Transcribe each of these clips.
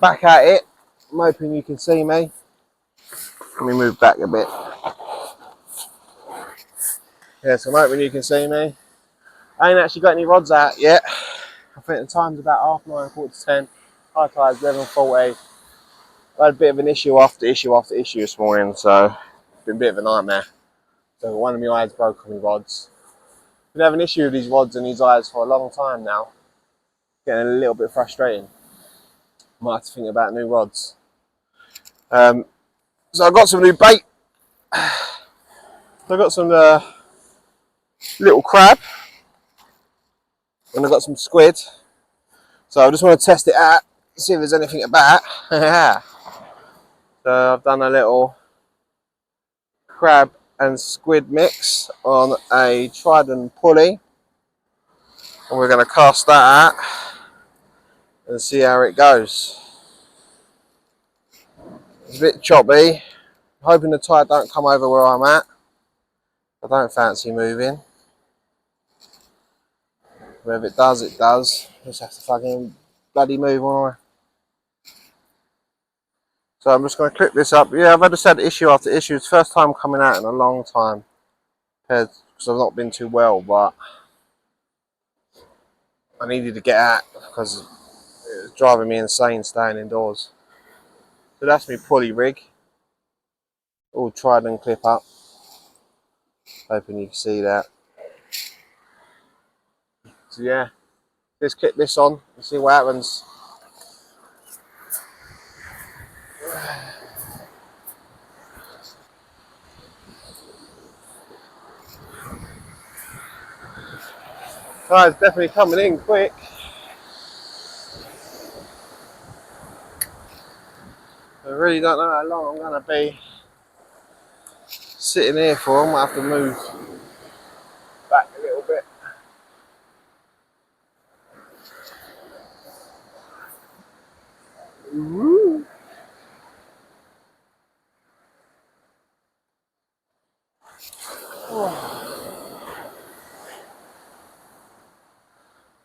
back at it. I'm hoping you can see me. Let me move back a bit. Yes, I'm hoping you can see me. I ain't actually got any rods out yet. I think the time's about 9:30, 10. High tide's 11:40. I had a bit of an issue after issue after issue this morning, so it's been a bit of a nightmare. So one of my eyes broke on my rods. Been having an issue with these rods and these eyes for a long time now. Getting a little bit frustrating. Might have to think about new rods. So I got some new bait. So I got some little crab, and I got some squid. So I just want to test it out, see if there's anything about. So I've done a little crab and squid mix on a trident pulley, and we're going to cast that out and see how it goes. It's a bit choppy. Hoping the tide don't come over where I'm at. I don't fancy moving. But if it does, it does. Just have to fucking bloody move on. So I'm just going to clip this up. Yeah, I've just had issue after issue. It's the first time coming out in a long time. Because I've not been too well, but I needed to get out because it was driving me insane staying indoors. So that's my pulley rig. All trident clip up. Hoping you can see that. So yeah, let's clip this on and see what happens. Oh, it's definitely coming in quick. I really don't know how long I'm going to be sitting here for. I might have to move back a little bit. Woo.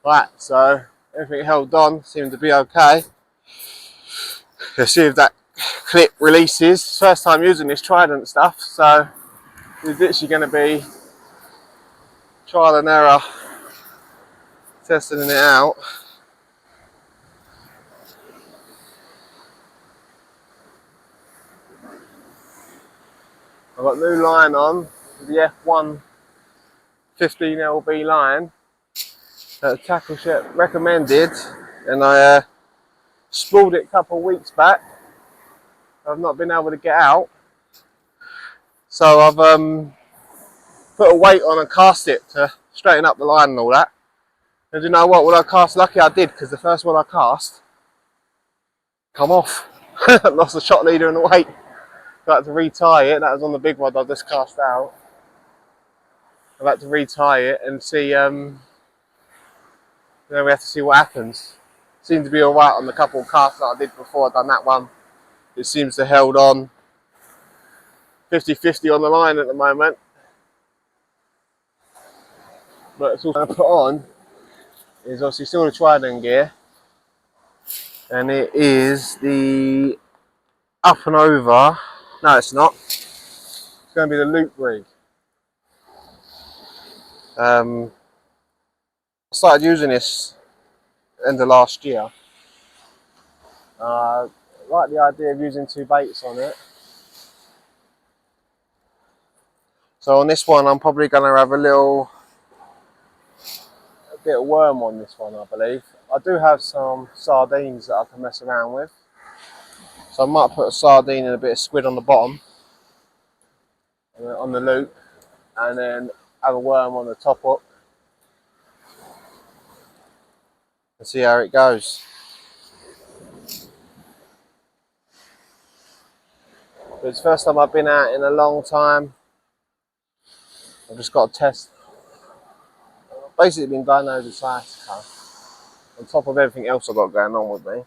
Right, so everything held on, seemed to be okay. Let's see if that clip releases. First time using this trident stuff, so it's literally going to be trial and error, testing it out. I've got new line on, the F1 15 LB line. Tackle Shop recommended, and I spooled it a couple of weeks back. I've not been able to get out, so I've put a weight on and cast it to straighten up the line and all that. And you know what? When I cast, lucky I did, because the first one I cast come off. Lost the shot leader and the weight. I had to retie it. That was on the big rod I just cast out. I've had to retie it and see. Then we have to see what happens. Seemed to be all right on the couple of casts that I did before I done that one. It seems to held on 50-50 on the line at the moment. But it's all I'm going to put on is obviously still the trident gear, and it is the up and over. No, it's not. It's going to be the loop rig. I started using this end of last year. I like the idea of using two baits on it. So on this one, I'm probably going to have a bit of worm on this one, I believe. I do have some sardines that I can mess around with. So I might put a sardine and a bit of squid on the bottom, on the loop, and then have a worm on the top hook and see how it goes. But it's the first time I've been out in a long time. I've just got to test. I've basically been going over sciatica on top of everything else I've got going on with me.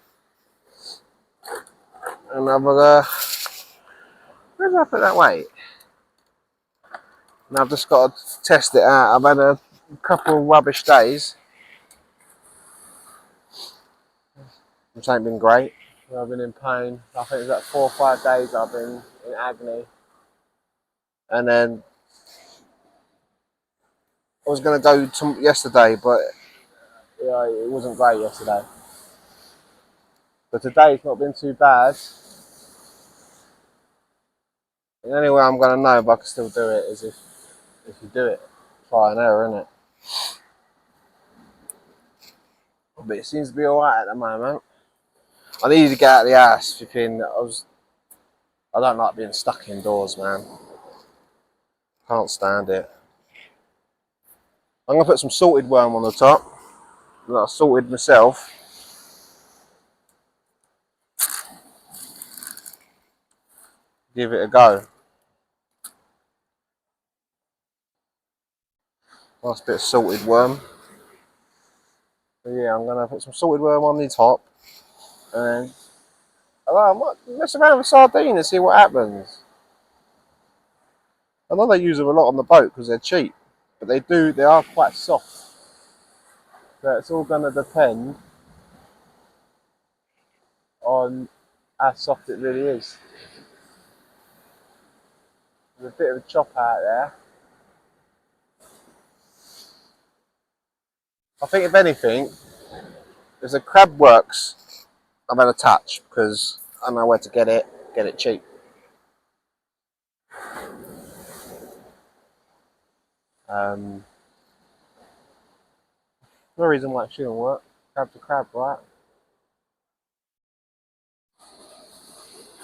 And I've where did I put that weight? And I've just got to test it out. I've had a couple of rubbish days, which ain't been great. I've been in pain. I think it's like 4 or 5 days I've been in agony. And then I was going to go to yesterday, but yeah, it wasn't great yesterday. But today's not been too bad. The only way I'm going to know if I can still do it is if you do it. Try and error, innit? But it seems to be alright at the moment. I need to get out of the house. Flipping, I don't like being stuck indoors, man. Can't stand it. I'm going to put some salted worm on the top. That I salted myself. Give it a go. Nice bit of salted worm. So yeah, I'm going to put some salted worm on the top. And I might mess around with sardine and see what happens. I know they use them a lot on the boat because they're cheap. But they are quite soft. So it's all going to depend on how soft it really is. There's a bit of a chop out there. I think if anything, there's a crab works I've had a touch because I know where to get it cheap. No reason why it shouldn't work. Crab's a crab, right?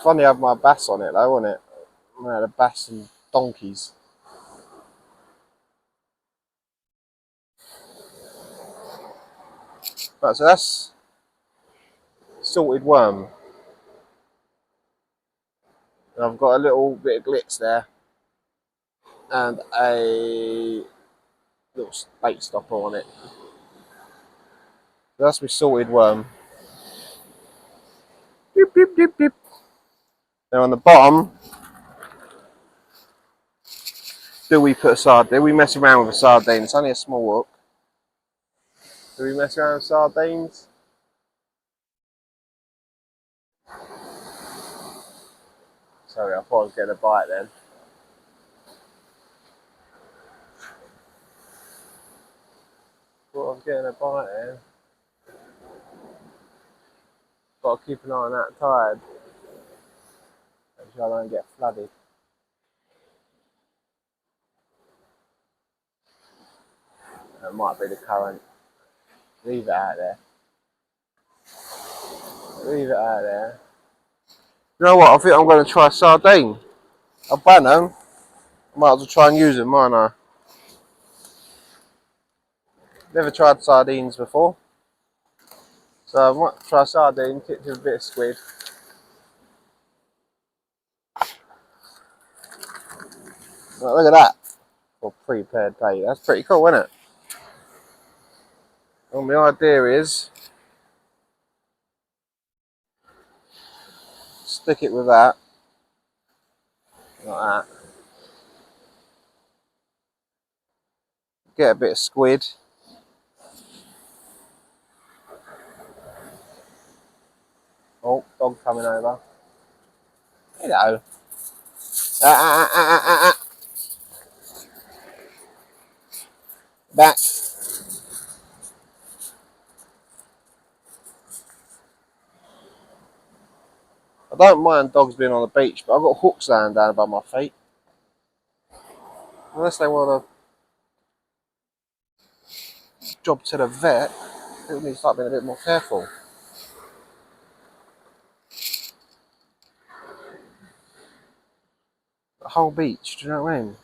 Funny I have my bass on it though, wasn't it? I had a bass and donkeys. Right, so that's salted worm. And I've got a little bit of glitz there. And a little bait stopper on it. So that's my salted worm. Beep, beep, beep, beep. Now on the bottom, do we put a sardine? Do we mess around with a sardine? It's only a small hook. Do we mess around with sardines? Sorry, I thought I was getting a bite then. Thought I was getting a bite then. Got to keep an eye on that tide. Make sure I don't get flooded. It might be the current. Leave it out there. Leave it out there. You know what? I think I'm going to try sardine. I'll ban them. I might as well try and use them, mightn't I? Never tried sardines before. So I might try sardine, tipped with a bit of squid. Right, look at that. For prepared bait. That's pretty cool, isn't it? Well, my idea is stick it with that. Like that. Get a bit of squid. Oh, dog coming over. Hello. Back. I don't mind dogs being on the beach, but I've got hooks laying down above my feet. Unless they want to job to the vet, people need to start being a bit more careful. The whole beach, do you know what I mean?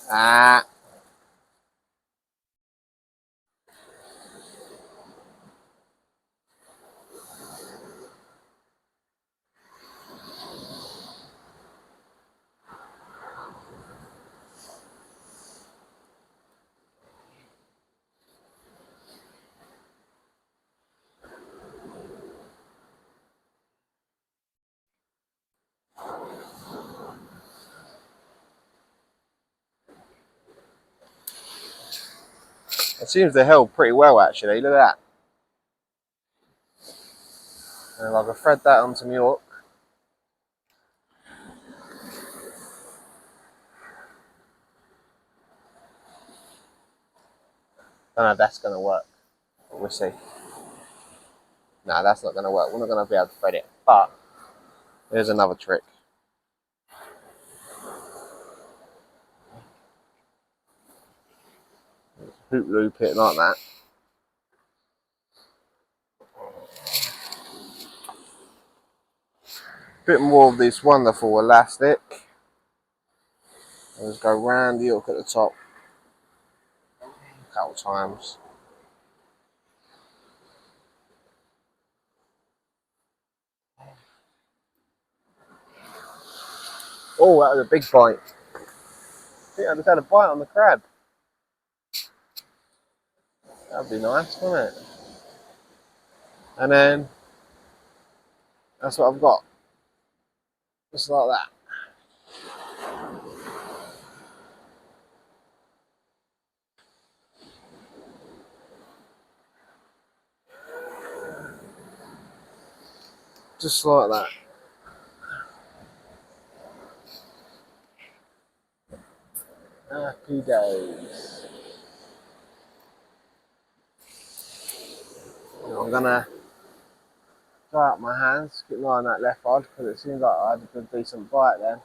Ah. It seems they're held pretty well actually, look at that. And if I can thread that onto my hook. I don't know if that's going to work, but we'll see. No, that's not going to work. We're not going to be able to thread it, but there's another trick. Hoop loop it like that. Bit more of this wonderful elastic. Let's go round the hook at the top a couple times. Oh, that was a big bite. I think I just had a bite on the crab. That'd be nice, wouldn't it? And then that's what I've got. Just like that. Just like that. Happy days. I'm gonna dry up my hands, keep an eye on that left rod because it seems like I had a good decent bite then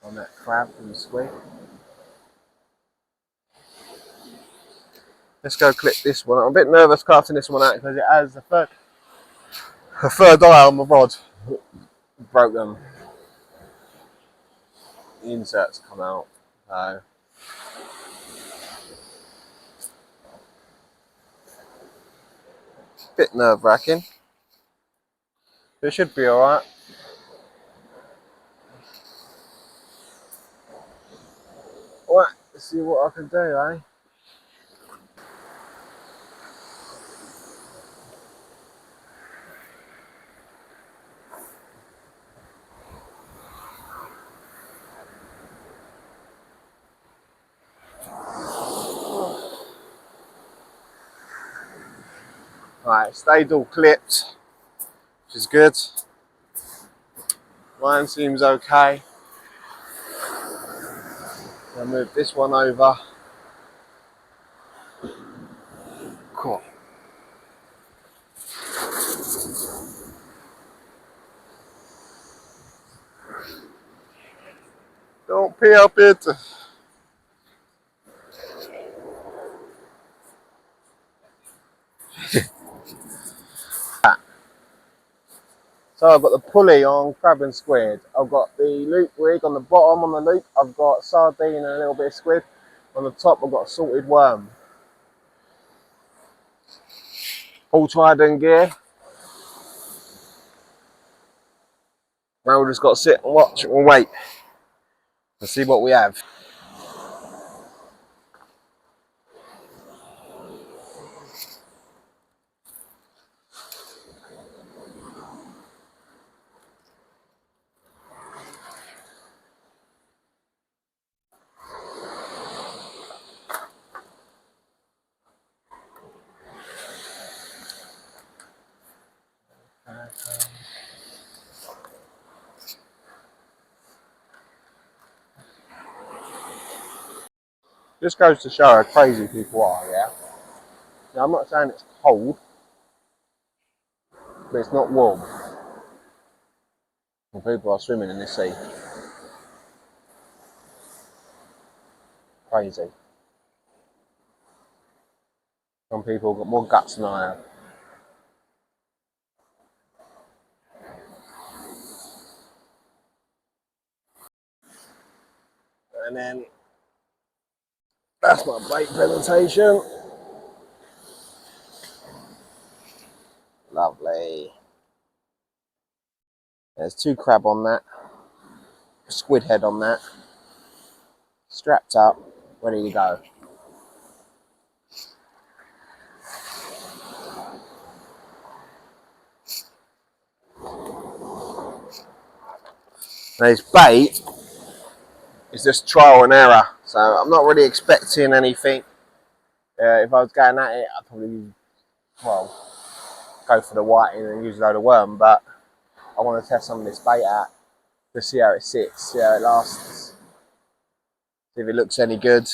on that crab and the squid. Let's go clip this one. I'm a bit nervous casting this one out because it has a third eye on my rod. Broke them. The inserts come out. So bit nerve wracking. It should be alright. Alright, let's see what I can do, eh? Right, stayed all clipped, which is good. Mine seems okay. I'll move this one over. Cool. Don't pee up it. So I've got the pulley on crab and squid. I've got the loop rig on the bottom on the loop. I've got sardine and a little bit of squid. On the top I've got a salted worm. All tied in gear. Now we've just got to sit and watch and wait and see what we have. Just goes to show how crazy people are, yeah? Now I'm not saying it's cold, but it's not warm. And people are swimming in this sea. Crazy. Some people got more guts than I have. And then that's my bait presentation. Lovely. There's 2 crab on that, squid head on that, strapped up, ready to go. Now this bait is just trial and error, so I'm not really expecting anything If I was going at it, I'd probably, well, go for the whiting and use a load of worm, but I want to test some of this bait out to see how it sits, see how it lasts, see if it looks any good.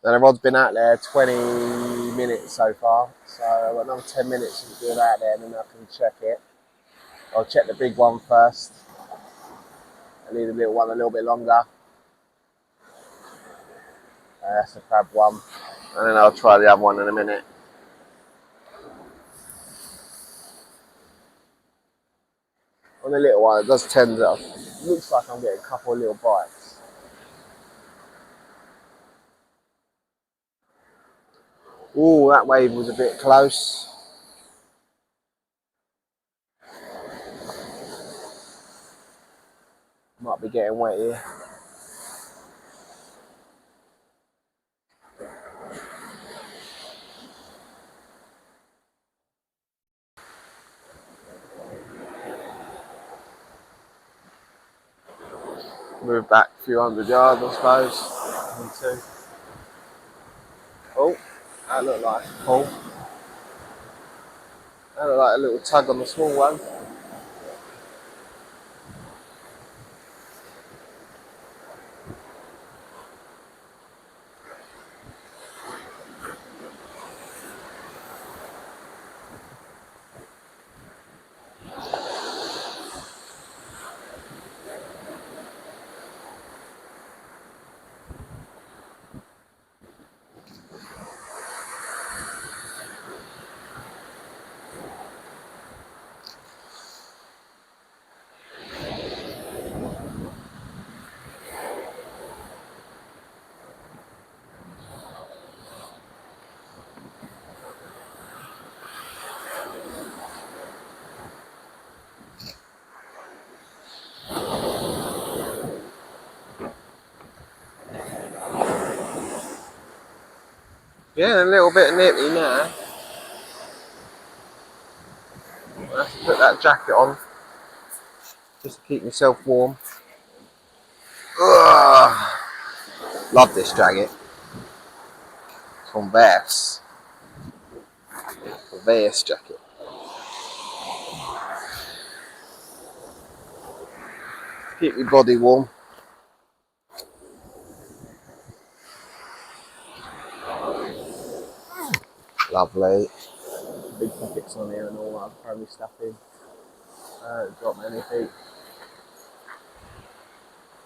Now the rod's been out there 20 minutes so far, so I've got another 10 minutes to do it out there and then I can check it. I'll check the big one first. I leave the little one a little bit longer. That's the crab one. And then I'll try the other one in a minute. On the little one, it does tend to, looks like I'm getting a couple of little bites. Ooh, that wave was a bit close. Might be getting wet here. Move back a few hundred yards, I suppose. Me too. Oh, that looked like a pull. That looked like a little tug on the small one. Yeah, a little bit nippy now. I have to put that jacket on just to keep myself warm. Ugh. Love this jacket. It's from Vest. The Vest jacket. Keep your body warm. Lovely. Big pockets on here and all that. Throw my stuff in. Drop anything.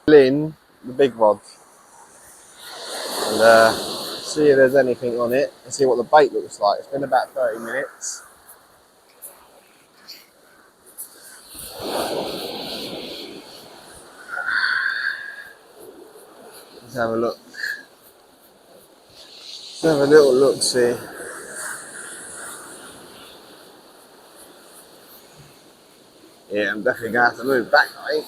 In the big rod. And see if there's anything on it and see what the bait looks like. It's been about 30 minutes. Let's have a look. Let's have a little look, see. Yeah, I'm definitely going to have to move back, I think.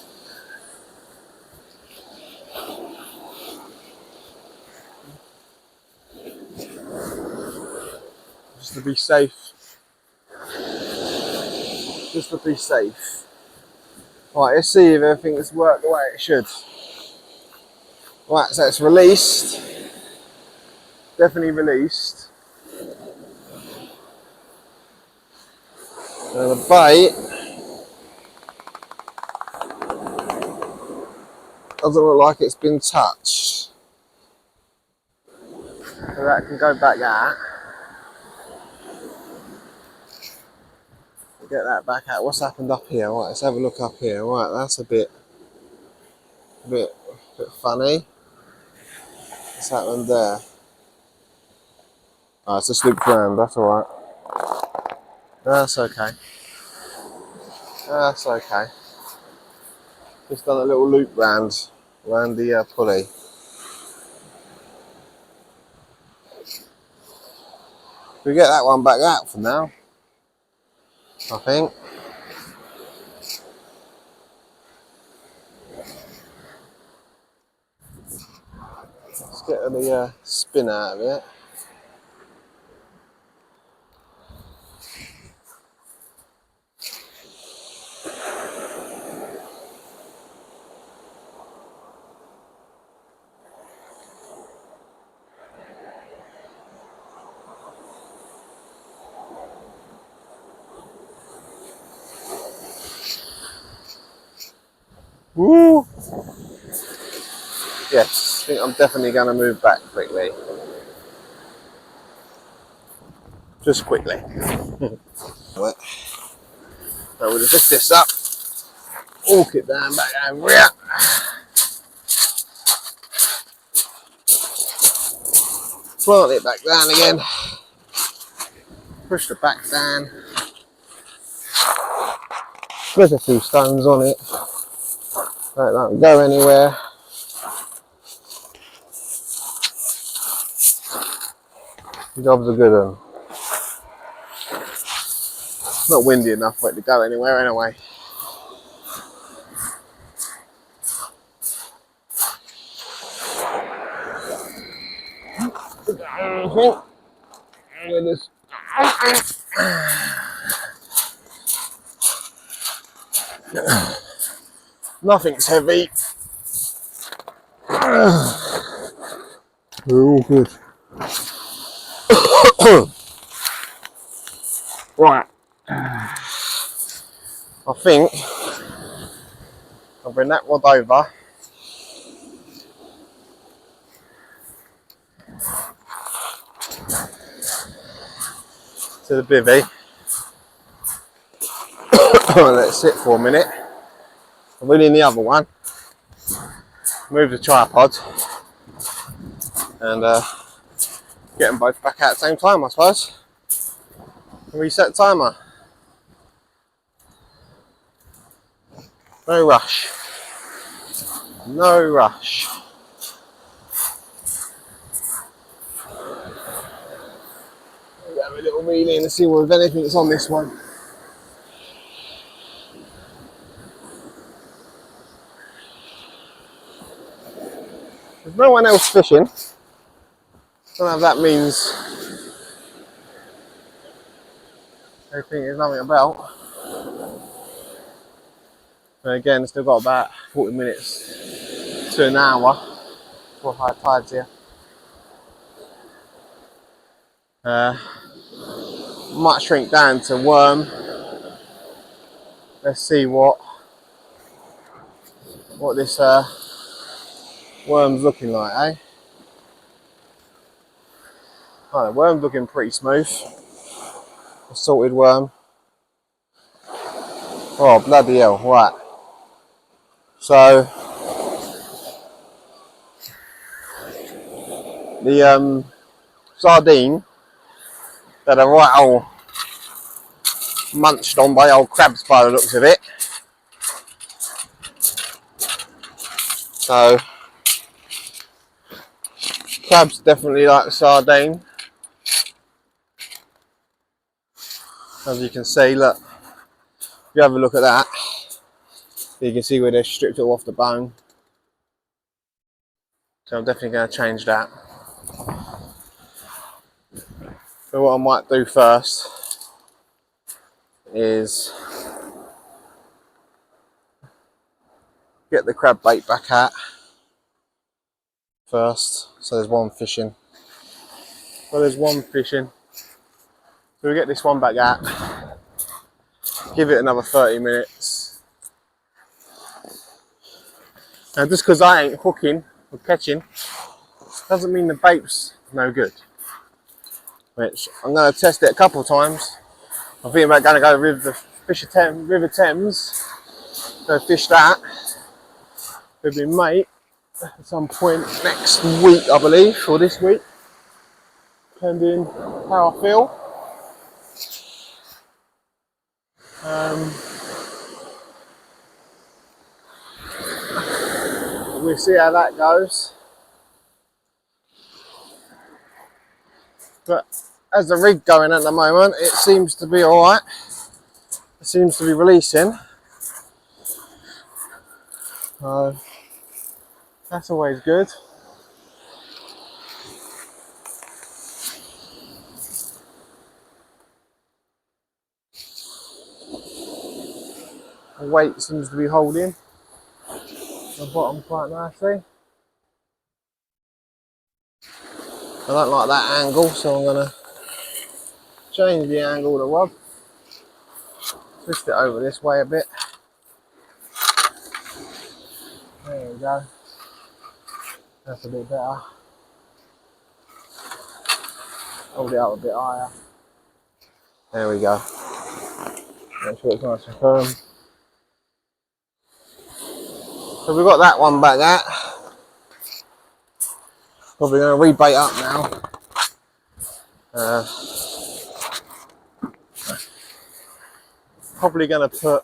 Just to be safe. Just to be safe. Right, let's see if everything's worked the way it should. Right, so it's released. Definitely released. And the bait doesn't look like it's been touched. So that can go back out. Get that back out. What's happened up here? Right, let's have a look up here. Right, that's a bit funny. What's happened there? Oh, it's just looped round. That's all right. That's okay. That's okay. Just done a little loop round the pulley. We get that one back out for now, I think. Let's get the spin out of it. Woo! Yes, I think I'm definitely going to move back quickly. Just quickly. So we'll just lift this up, walk it down back over here. Plant it back down again. Push the back down. There's a few stones on it. Don't go anywhere. The job's a good one. It's not windy enough for it to go anywhere anyway. Nothing's heavy. We're all good. Right. I think I'll bring that rod over. To the bivvy. Let it sit for a minute. I'm wheeling the other one. Move the tripod. And get them both back out at the same time, I suppose. Reset timer. No rush. No rush. Have a little wheel in and see if anything's on this one. There's no one else fishing. I don't know if that means everything is nothing about. And again, still got about 40 minutes to an hour before high tides here. Might shrink down to worm. Let's see what this worm's looking like, eh? Oh, the worm's looking pretty smooth. A salted worm. Oh, bloody hell, right. So, the sardine that are right old munched on by old crabs by the looks of it. So, crabs definitely like sardine. As you can see, look, if you have a look at that, you can see where they've stripped it off the bone. So I'm definitely going to change that. So what I might do first is get the crab bait back out first. So there's one fishing. Well, there's one fishing. So we get this one back out. Give it another 30 minutes. Now just because I ain't hooking or catching doesn't mean the bait's no good. Which I'm going to test it a couple of times. I'm thinking about going to go River Thames. Go fish that with my mate at some point next week, I believe, or this week, depending how I feel. We'll see how that goes. But as the rig going at the moment, it seems to be alright. It seems to be releasing. That's always good. The weight seems to be holding the bottom quite nicely. I don't like that angle, so I'm going to change the angle of the rod. Twist it over this way a bit. There we go. That's a bit better. Hold it up a bit higher. There we go. Make sure it's nice and firm. So we've got that one back at. Probably going to rebait up now. Probably going to put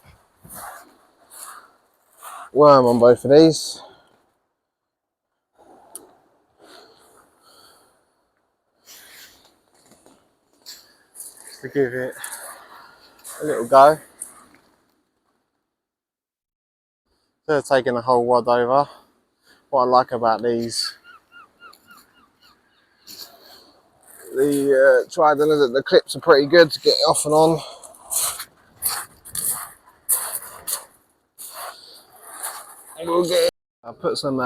worm on both of these. Just to give it a little go. Instead of taking the whole rod over, what I like about these, the trident is that the clips are pretty good to get it off and on. We'll get it. I'll put some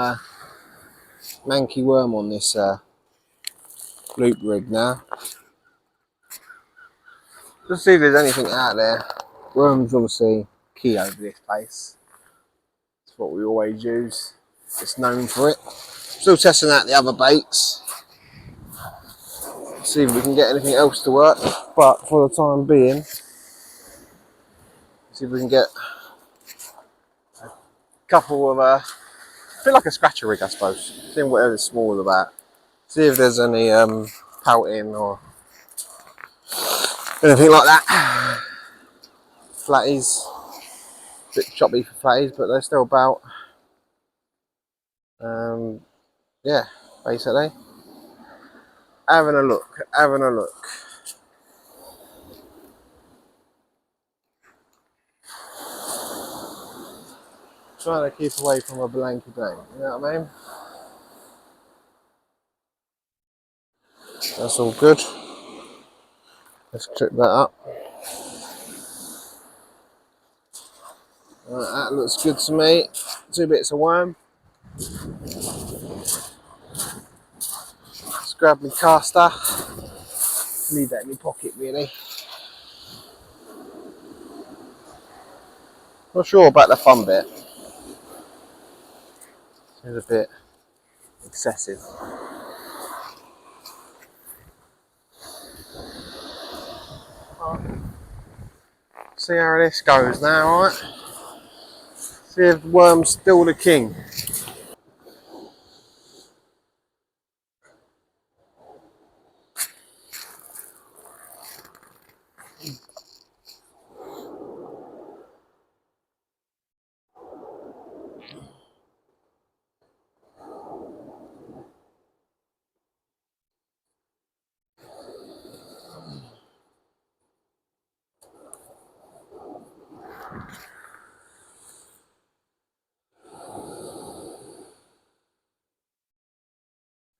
manky worm on this loop rig now. Just see if there's anything out there. Worm's obviously key over this place. It's what we always use. It's known for it. Still testing out the other baits. See if we can get anything else to work. But for the time being, see if we can get a couple of a bit like a scratcher rig, I suppose. See whatever it's small about. See if there's any pouting or anything like that. Flatties, a bit choppy for flatties, but they're still about. Yeah, basically. Having a look. Trying to keep away from a blanky blank, you know what I mean? That's all good. Let's clip that up. Right, that looks good to me. 2 bits of worm. Let's grab my caster. Leave that in my pocket, really. Not sure about the fun bit. Seems a bit excessive. See how this goes now, right? See if worm's still the king.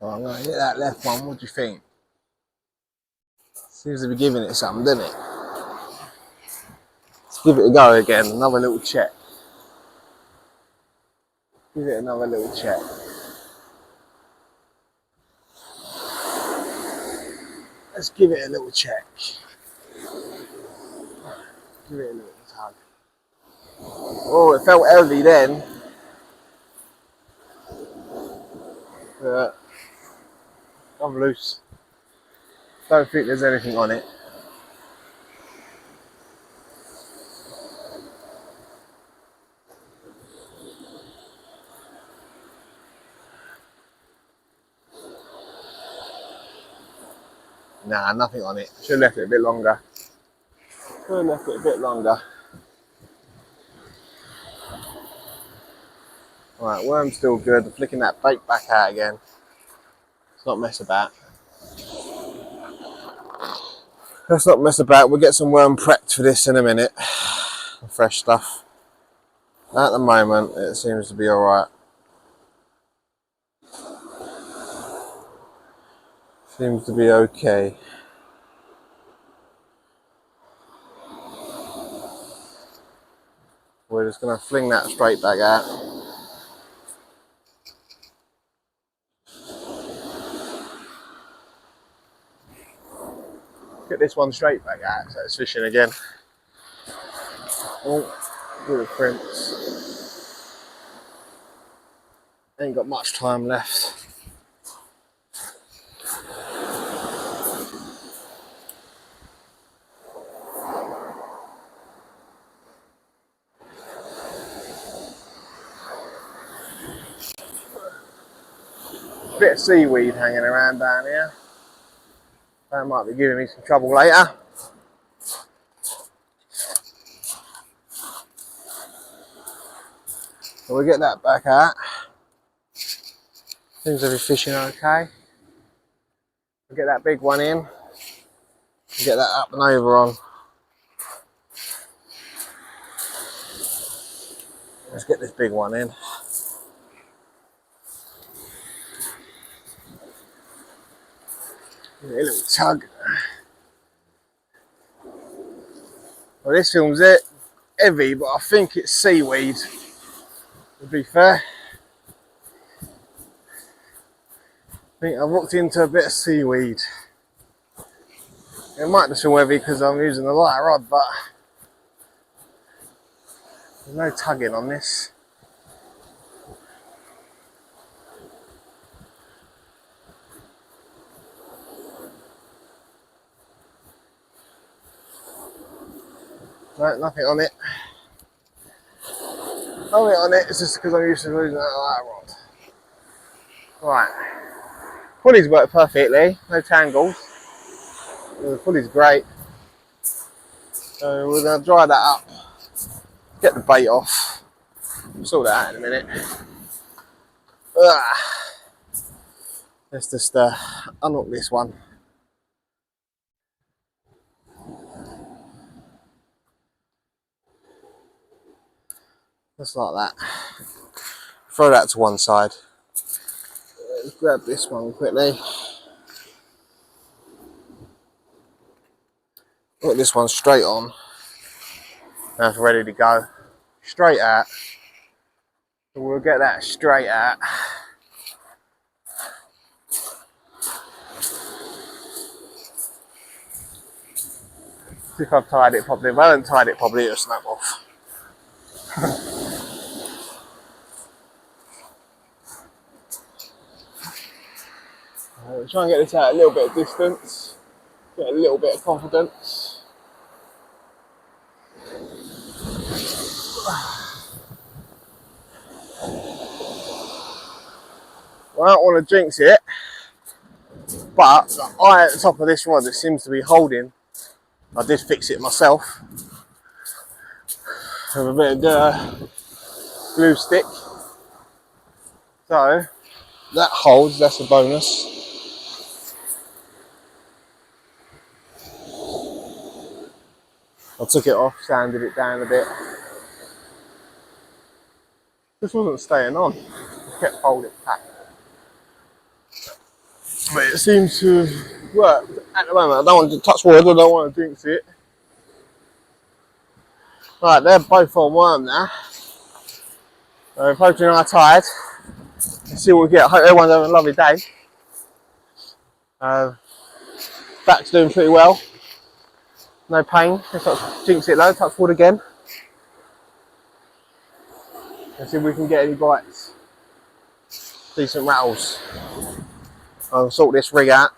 Right, I'm going to hit that left one. What do you think? Seems to be giving it something, doesn't it? Let's give it a go again. Another little check. Give it another little check. Let's give it a little check. Give it a little tug. Oh, it felt heavy then. I'm loose. Don't think there's anything on it. Nah, nothing on it. Should have left it a bit longer. Alright, worm's still good. I'm flicking that bait back out again. Let's not mess about. We'll get some worm prepped for this in a minute. Fresh stuff. At the moment, it seems to be alright. Seems to be okay. We're just going to fling that straight back out. Get this one straight back out so it's fishing again. Oh, good crimps. Ain't got much time left. Bit of seaweed hanging around down here. That might be giving me some trouble later. So we'll get that back out. Seems to be fishing okay. We'll get that big one in. Get that up and over on. Let's get this big one in. Give it a little tug. Well, this film's it heavy, but I think it's seaweed. To be fair, I think I've walked into a bit of seaweed. It might just feel heavy because I'm using a lighter rod, but there's no tugging on this. No, nothing on it. Nothing on it, it's just because I'm used to losing that lighter rod. Right. Pulleys work perfectly, no tangles. The pulley's great. So we're going to dry that up. Get the bait off. Sort that out in a minute. Let's just unhook this one. Just like that. Throw that to one side. Let's grab this one quickly. Put this one straight on. Now it's ready to go. Straight out. So we'll get that straight out. See if I've tied it properly. If I haven't tied it properly, it'll snap off. We'll try and get this out a little bit of distance. Get a little bit of confidence. Well, I don't want to jinx it, but the eye at the top of this rod that seems to be holding, I did fix it myself with a bit of glue stick. So that holds, that's a bonus. I took it off, sanded it down a bit. This wasn't staying on, it kept holding it back. But it seems to have worked at the moment. I don't want to touch wood, I don't want to jinx it. Right, they're both on worm now. So Poacher and I are tired. Let's see what we get. I hope everyone's having a lovely day. Back's doing pretty well. No pain. Let's not jinx it though. Touch wood again. Let's see if we can get any bites. Decent rattles. I'll sort this rig out.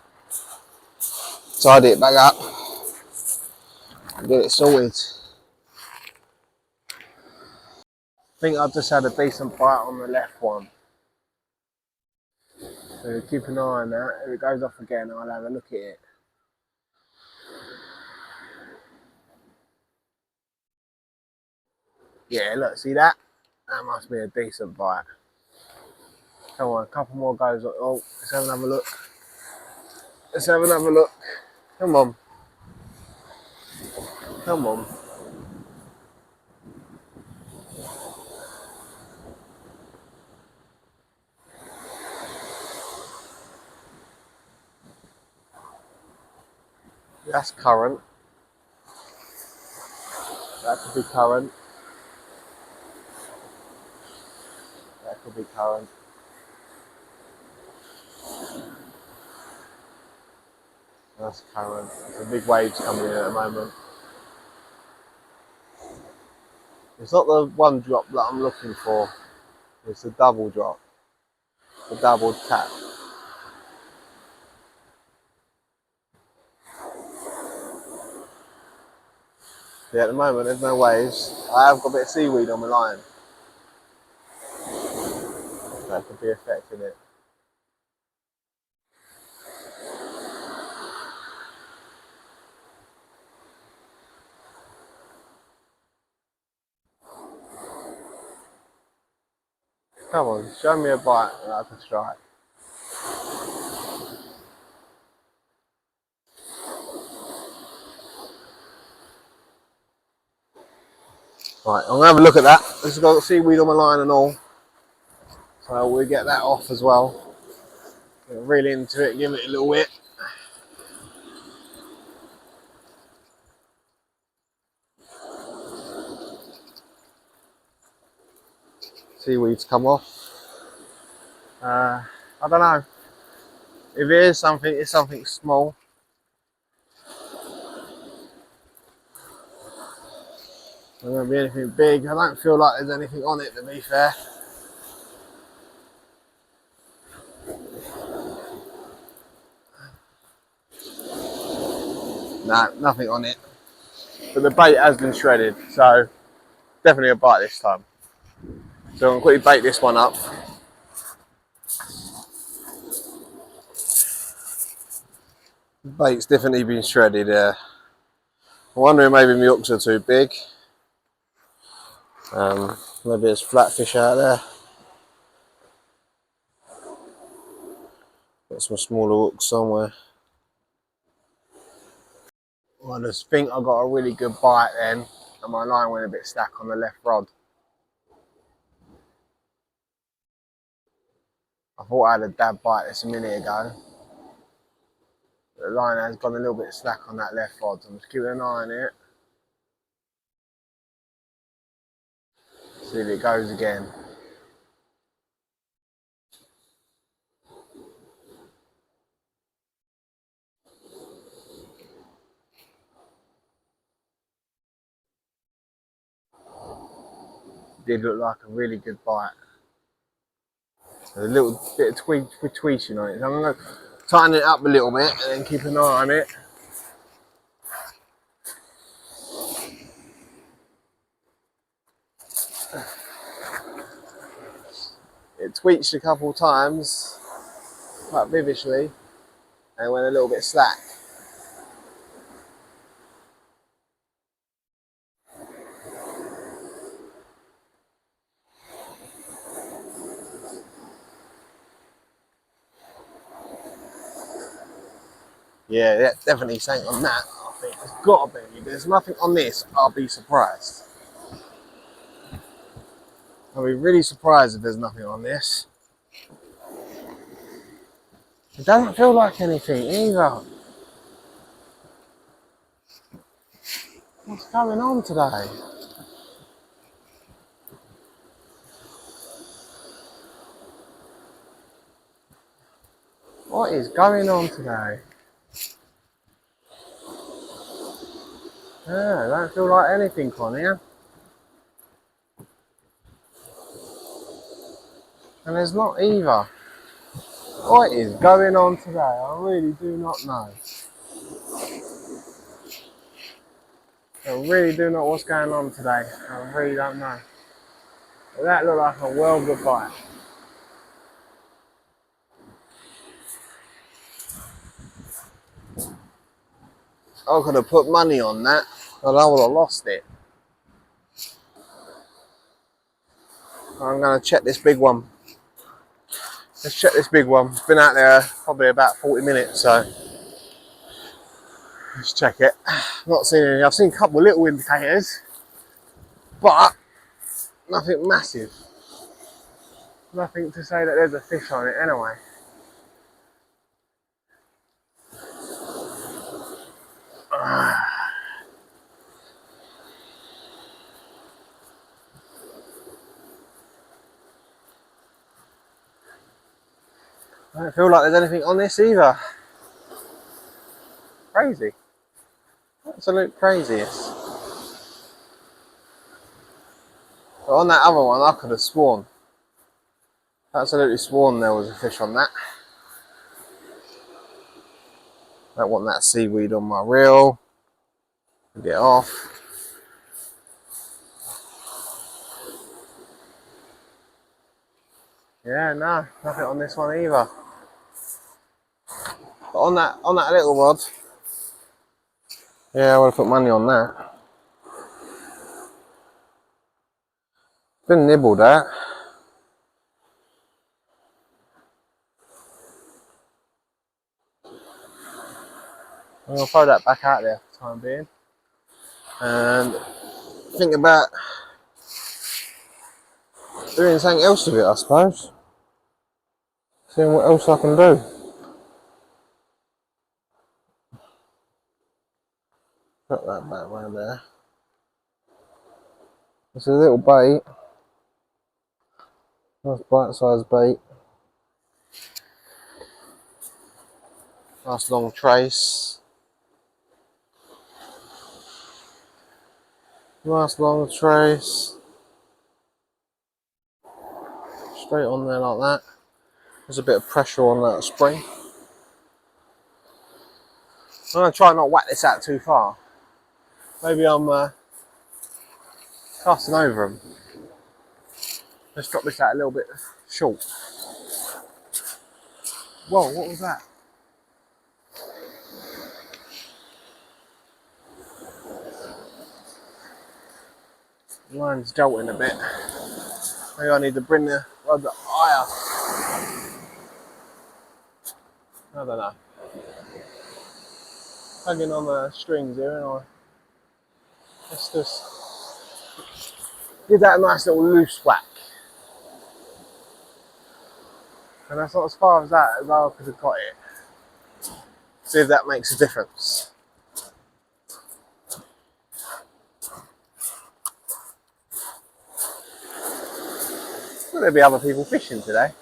Tidy it back up. And get it sorted. I think I've just had a decent bite on the left one. So keep an eye on that. If it goes off again, I'll have a look at it. Yeah, look, see that? That must be a decent bite. Come on, a couple more goes. Oh, let's have another look. Let's have another look. Come on. Come on. That's current. That could be current. That could be current. That's current. There's a big waves coming in at the moment. It's not the one drop that I'm looking for. It's a double drop. the double tap. Yeah, at the moment there's no waves. I have got a bit of seaweed on my line. That could be affecting it. Come on, show me a bite that I can strike. Right, I'm gonna have a look at that. This has got seaweed on my line and all. So we'll get that off as well. Get really into it, give it a little whip. Seaweed's come off. I don't know. If it is something, it's something small. It's not going to be anything big. I don't feel like there's anything on it, to be fair. Nah, nothing on it. But the bait has been shredded, so definitely a bite this time. So I'm going to quickly bait this one up. The bait's definitely been shredded. I'm wondering maybe my hooks are too big. Maybe there's flatfish out there. Got some smaller hooks somewhere. Well, I just think I got a really good bite then, and my line went a bit stuck on the left rod. I thought I had a dab bite this a minute ago. The line has gone a little bit slack on that left rod, so I'm just keeping an eye on it. See if it goes again. Did look like a really good bite. There's a little bit of tweeting on it, so I'm going to tighten it up a little bit and then keep an eye on it. It tweaked a couple of times, quite vivishly, and went a little bit slack. Yeah, definitely something on that. I think there's got to be. If there's nothing on this, I'll be surprised. I'll be really surprised if there's nothing on this. It doesn't feel like anything either. What's going on today? What is going on today? Yeah, I don't feel like anything on here. And there's not either. What is going on today? I really do not know. I really do not know what's going on today. I really don't know. But that looked like a well good bite. I could have put money on that, but I would have lost it. I'm going to check this big one. Let's check this big one. It's been out there probably about 40 minutes, so let's check it. Not seen any. I've seen a couple of little indicators, but nothing massive. Nothing to say that there's a fish on it anyway. I don't feel like there's anything on this either. Crazy. Absolute craziest. But on that other one, I could have sworn Absolutely sworn there was a fish on that. Don't want that seaweed on my reel. Get off. Yeah, no, nothing on this one either. But on that little rod, yeah, I would have put money on that. Been nibbled at. I'm gonna throw that back out there for the time being, and think about doing something else with it, I suppose. Seeing what else I can do. Put that back round there. It's a little bait. Nice bite-sized bait. Nice long trace. Nice long trace. Straight on there like that. There's a bit of pressure on that spring. I'm going to try and not whack this out too far. Maybe I'm casting over them. Let's drop this out a little bit short. Whoa, what was that? The line's jolting a bit. Maybe I need to bring the rod higher. I don't know. Hugging on the strings here, and let's just give that a nice little loose whack. And that's not as far as that as I could have got it. See if that makes a difference. Will there be other people fishing today?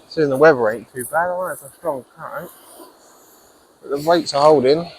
Seeing the weather ain't too bad, I know it's a strong current. But the weights are holding.